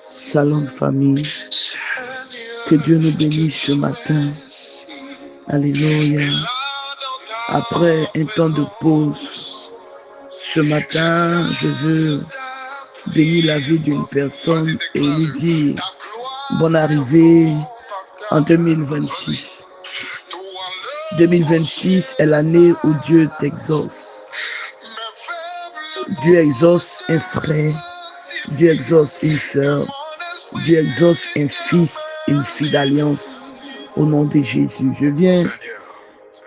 Shalom famille, que Dieu nous bénisse ce matin. Alléluia. Après un temps de pause, ce matin, je veux bénir la vie d'une personne et lui dire bonne arrivée en 2026. 2026 est l'année où Dieu t'exauce. Dieu exauce un frère, Dieu exauce une sœur, Dieu exauce un fils, une fille d'alliance au nom de Jésus. Je viens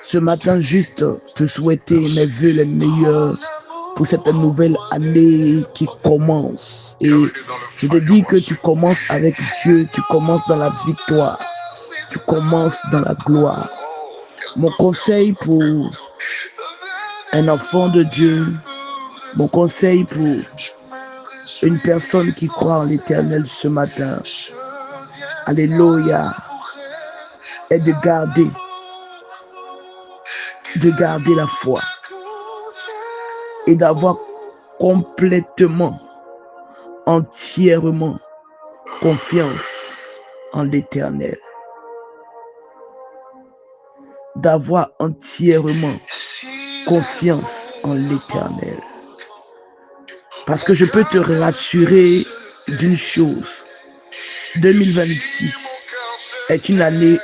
ce matin juste te souhaiter mes vœux les meilleurs pour cette nouvelle année qui commence. Et je te dis que tu commences avec Dieu, tu commences dans la victoire, tu commences dans la gloire. Mon conseil pour un enfant de Dieu, mon conseil pour une personne qui croit en l'Éternel ce matin, alléluia, est de garder la foi et d'avoir complètement, entièrement confiance en l'Éternel. D'avoir entièrement confiance en l'Éternel. Parce que je peux te rassurer d'une chose. 2026 est une année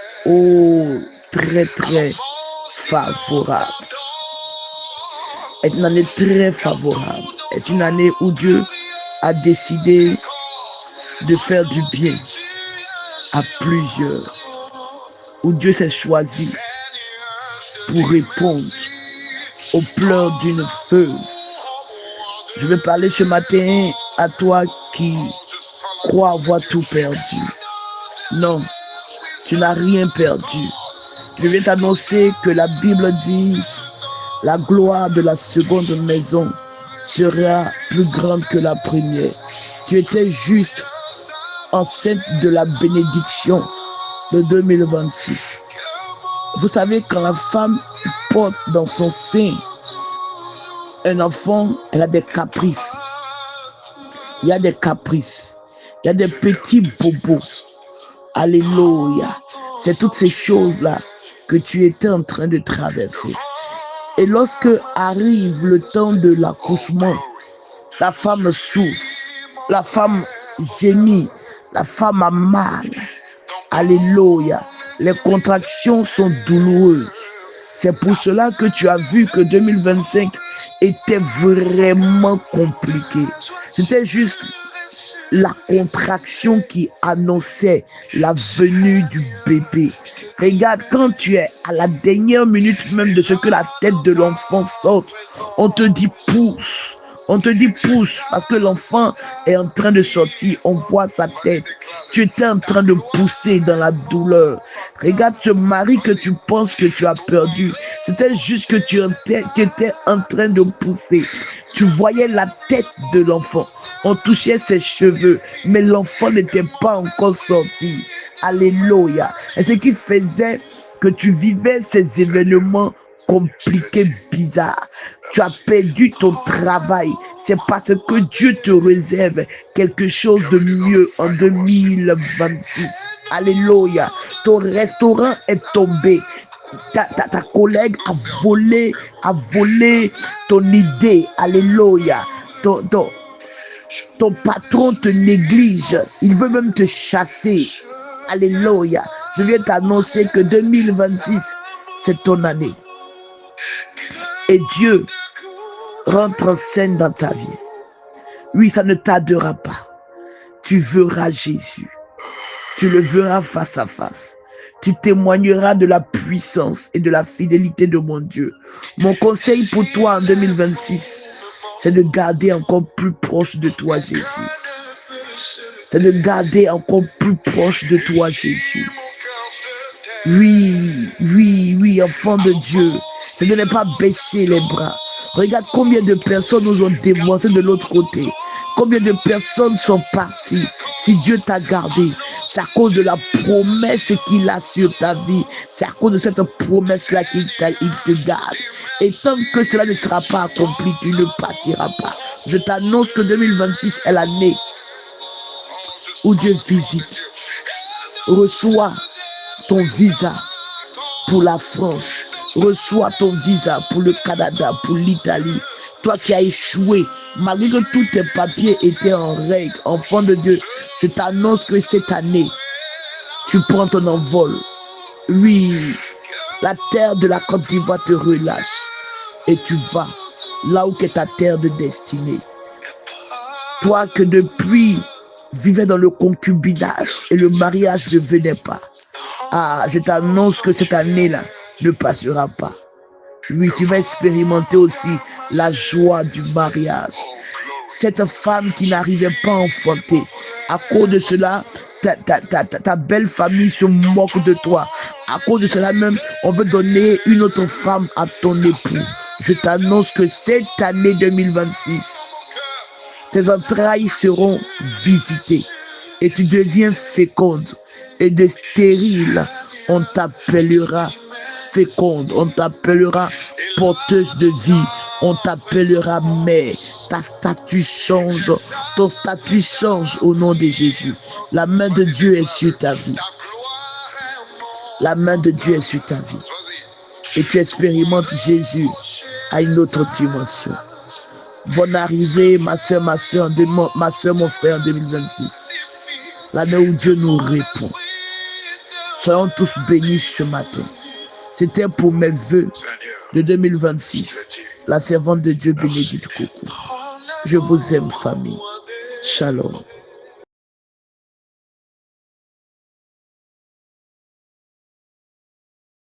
très favorable. Est une année très favorable. Est une année où Dieu a décidé de faire du bien à plusieurs. Où Dieu s'est choisi pour répondre aux pleurs d'une veuve. Je vais parler ce matin à toi qui crois avoir tout perdu. Non, tu n'as rien perdu. Je viens t'annoncer que la Bible dit la gloire de la seconde maison sera plus grande que la première. Tu étais juste enceinte de la bénédiction de 2026. Vous savez, quand la femme porte dans son sein un enfant, elle a des caprices. Il y a des caprices. Il y a des petits bobos. Alléluia. C'est toutes ces choses-là que tu étais en train de traverser. Et lorsque arrive le temps de l'accouchement, la femme souffre, la femme gémit, la femme a mal. Alléluia. Les contractions sont douloureuses. C'est pour cela que tu as vu que 2025 était vraiment compliqué. C'était juste la contraction qui annonçait la venue du bébé. Regarde, quand tu es à la dernière minute même de ce que la tête de l'enfant saute, on te dit pousse. On te dit pousse parce que l'enfant est en train de sortir. On voit sa tête. Tu étais en train de pousser dans la douleur. Regarde ce mari que tu penses que tu as perdu. C'était juste que tu étais en train de pousser. Tu voyais la tête de l'enfant. On touchait ses cheveux. Mais l'enfant n'était pas encore sorti. Alléluia. Et ce qui faisait que tu vivais ces événements compliqués, bizarres. Tu as perdu ton travail. C'est parce que Dieu te réserve quelque chose de mieux en 2026. Alléluia. Ton restaurant est tombé. Ta collègue a volé ton idée. Alléluia. Ton patron te néglige. Il veut même te chasser. Alléluia. Je viens t'annoncer que 2026, c'est ton année. Et Dieu rentre en scène dans ta vie. Oui, ça ne tardera pas. Tu verras Jésus. Tu le verras face à face. Tu témoigneras de la puissance et de la fidélité de mon Dieu. Mon conseil pour toi en 2026, c'est de garder encore plus proche de toi Jésus. C'est de garder encore plus proche de toi Jésus. Oui, enfant de Dieu. C'est de ne pas baisser les bras. Regarde combien de personnes nous ont démontré de l'autre côté. Combien de personnes sont parties. Si Dieu t'a gardé, c'est à cause de la promesse qu'il a sur ta vie. C'est à cause de cette promesse-là qu'il te garde. Et tant que cela ne sera pas accompli, tu ne partiras pas. Je t'annonce que 2026 est l'année où Dieu visite. Reçois ton visa pour la France. Reçois ton visa pour le Canada, pour l'Italie. Toi qui as échoué, malgré que tous tes papiers étaient en règle, enfant de Dieu, je t'annonce que cette année, tu prends ton envol. Oui, la terre de la Côte d'Ivoire te relâche et tu vas là où est ta terre de destinée. Toi que depuis vivais dans le concubinage et le mariage ne venait pas. Ah, je t'annonce que cette année-là ne passera pas. Oui, tu vas expérimenter aussi la joie du mariage. Cette femme qui n'arrivait pas à enfanter, à cause de cela, ta belle famille se moque de toi. À cause de cela même, on veut donner une autre femme à ton époux. Je t'annonce que cette année 2026, tes entrailles seront visitées et tu deviens féconde. Et de stérile, on t'appellera féconde, on t'appellera porteuse de vie, on t'appellera mère. Ta statut change, ton statut change au nom de Jésus. La main de Dieu est sur ta vie. La main de Dieu est sur ta vie. Et tu expérimentes Jésus à une autre dimension. Bonne arrivée, ma soeur, mon frère, en 2026. L'année où Dieu nous répond. Soyons tous bénis ce matin. C'était pour mes vœux de 2026. La servante de Dieu, Bénédicte Coucou. Je vous aime, famille. Shalom.